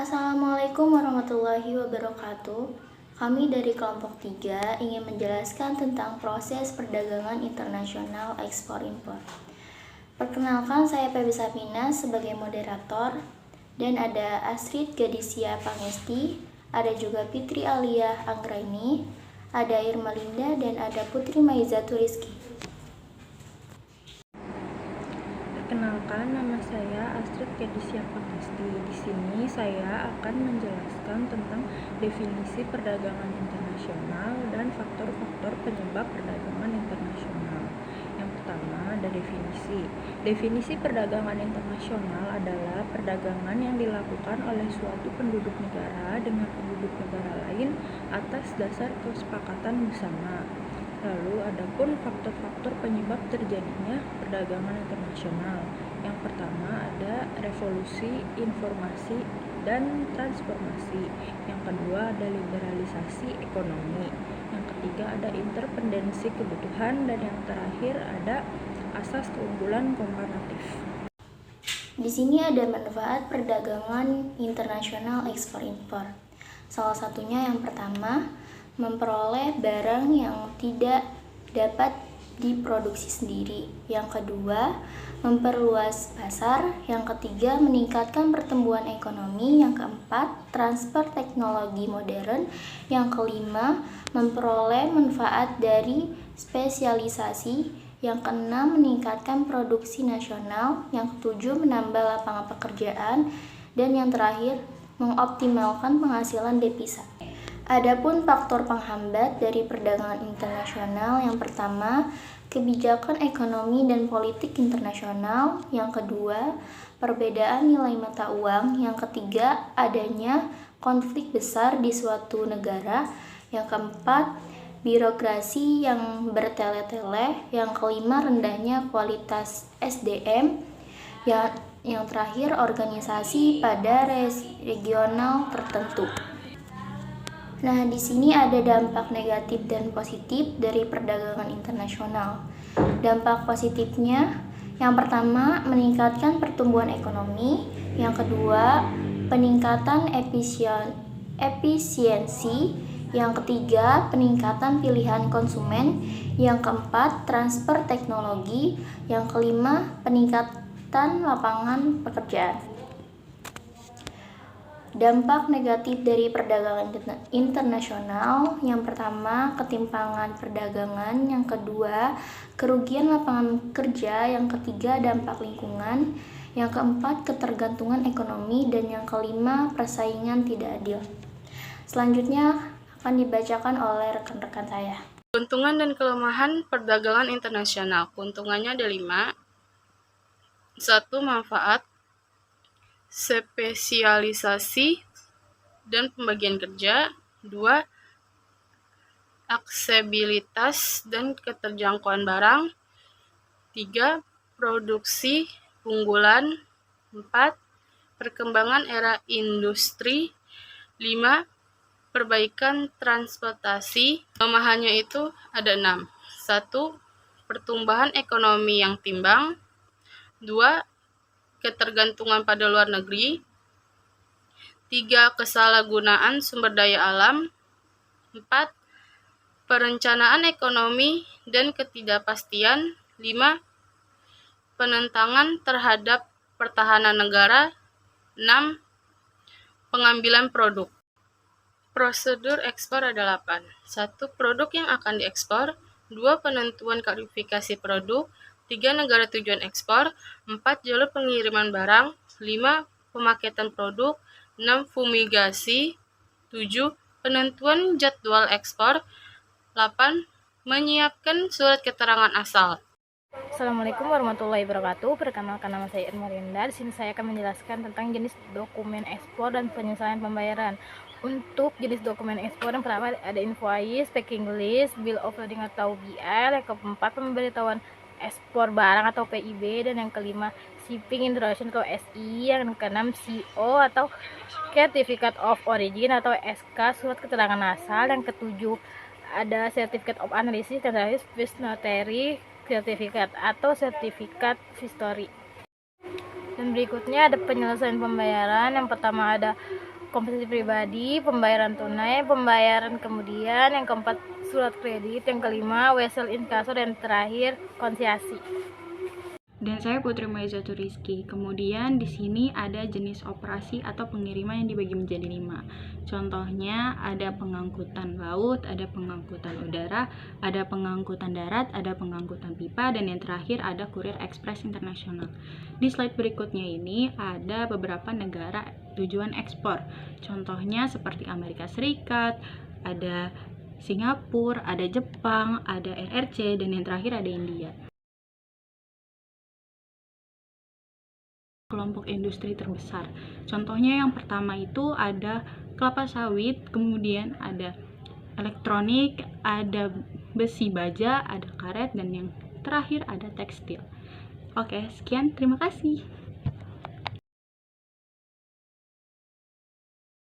Assalamualaikum warahmatullahi wabarakatuh. Kami dari kelompok 3 ingin menjelaskan tentang proses perdagangan internasional ekspor-impor. Perkenalkan, saya Feby Sapina sebagai moderator, dan ada Astrid Gadisia Pangesti, ada juga Fitri Alia Anggraini, ada Irma Linda, dan ada Putri Maizatul Rizky. Perkenalkan, nama saya Astrid Gadisia Pangesti. Di sini saya akan menjelaskan tentang definisi perdagangan internasional dan faktor-faktor penyebab perdagangan internasional. Yang pertama ada definisi. Definisi perdagangan internasional adalah perdagangan yang dilakukan oleh suatu penduduk negara dengan penduduk negara lain atas dasar kesepakatan bersama. Lalu adapun faktor-faktor penyebab terjadinya perdagangan internasional. Yang pertama ada revolusi, informasi, dan transformasi. Yang kedua ada liberalisasi ekonomi. Yang ketiga ada interdependensi kebutuhan, dan yang terakhir ada asas keunggulan komparatif. Di sini ada manfaat perdagangan internasional ekspor-impor. Salah satunya yang pertama, memperoleh barang yang tidak dapat diproduksi sendiri. Yang kedua, memperluas pasar. Yang ketiga, meningkatkan pertumbuhan ekonomi. Yang keempat, transfer teknologi modern. Yang kelima, memperoleh manfaat dari spesialisasi. Yang keenam, meningkatkan produksi nasional. Yang ketujuh, menambah lapangan pekerjaan. Dan yang terakhir, mengoptimalkan penghasilan devisa. Adapun faktor penghambat dari perdagangan internasional, yang pertama, kebijakan ekonomi dan politik internasional. Yang kedua, perbedaan nilai mata uang. Yang ketiga, adanya konflik besar di suatu negara. Yang keempat, birokrasi yang bertele-tele. Yang kelima, rendahnya kualitas SDM. Yang terakhir, organisasi pada regional tertentu. Nah, di sini ada dampak negatif dan positif dari perdagangan internasional. Dampak positifnya, yang pertama, meningkatkan pertumbuhan ekonomi. Yang kedua, peningkatan efisiensi. Yang ketiga, peningkatan pilihan konsumen. Yang keempat, transfer teknologi. Yang kelima, peningkatan lapangan pekerjaan. Dampak negatif dari perdagangan internasional, yang pertama, ketimpangan perdagangan. Yang kedua, kerugian lapangan kerja. Yang ketiga, dampak lingkungan. Yang keempat, ketergantungan ekonomi. Dan yang kelima, persaingan tidak adil. Selanjutnya akan dibacakan oleh rekan-rekan saya. Keuntungan dan kelemahan perdagangan internasional. Keuntungannya ada 5. 1. Manfaat, spesialisasi, dan pembagian kerja. 2. Aksesibilitas dan keterjangkauan barang. 3. Produksi unggulan. 4. Perkembangan era industri. 5. Perbaikan transportasi. Kelemahannya itu ada 6. 1. Pertumbuhan ekonomi yang timbang. 2. Ketergantungan pada luar negeri. 3. Kesalahgunaan sumber daya alam. 4. Perencanaan ekonomi dan ketidakpastian. 5. Penentangan terhadap pertahanan negara. 6. Pengambilan produk. Prosedur ekspor ada 8. 1. Produk yang akan diekspor. 2. Penentuan kualifikasi produk. 3. Negara tujuan ekspor. 4. Jalur pengiriman barang. 5. Pemaketan produk. 6. Fumigasi. 7. Penentuan jadwal ekspor. 8. Menyiapkan surat keterangan asal. Assalamualaikum warahmatullahi wabarakatuh. Perkenalkan, nama saya Irma Linda. Di sini saya akan menjelaskan tentang jenis dokumen ekspor dan penyelesaian pembayaran. Untuk jenis dokumen ekspor, yang pertama ada invoice, packing list, bill of lading atau BL. Yang keempat, pemberitahuan ekspor barang atau PIB. Dan yang kelima, shipping introduction atau SI. Yang keenam, CO atau certificate of origin atau SK, surat keterangan asal. Yang ketujuh, ada certificate of analysis. Dan terakhir, Swiss notary sertifikat atau sertifikat history. Dan berikutnya ada penyelesaian pembayaran. Yang pertama ada kompensasi pribadi, pembayaran tunai, pembayaran kemudian, yang keempat surat kredit, yang kelima wesel inkaso, dan terakhir konsiasi. Dan saya Putri Maizatu Rizky. Kemudian di sini ada jenis operasi atau pengiriman yang dibagi menjadi 5. Contohnya ada pengangkutan laut, ada pengangkutan udara, ada pengangkutan darat, ada pengangkutan pipa, dan yang terakhir ada kurir ekspres internasional. Di slide berikutnya ini ada beberapa negara tujuan ekspor. Contohnya seperti Amerika Serikat, ada Singapura, ada Jepang, ada RRC, dan yang terakhir ada India. Kelompok industri terbesar. Contohnya yang pertama itu ada kelapa sawit, kemudian ada elektronik, ada besi baja, ada karet, dan yang terakhir ada tekstil. Oke, sekian, terima kasih.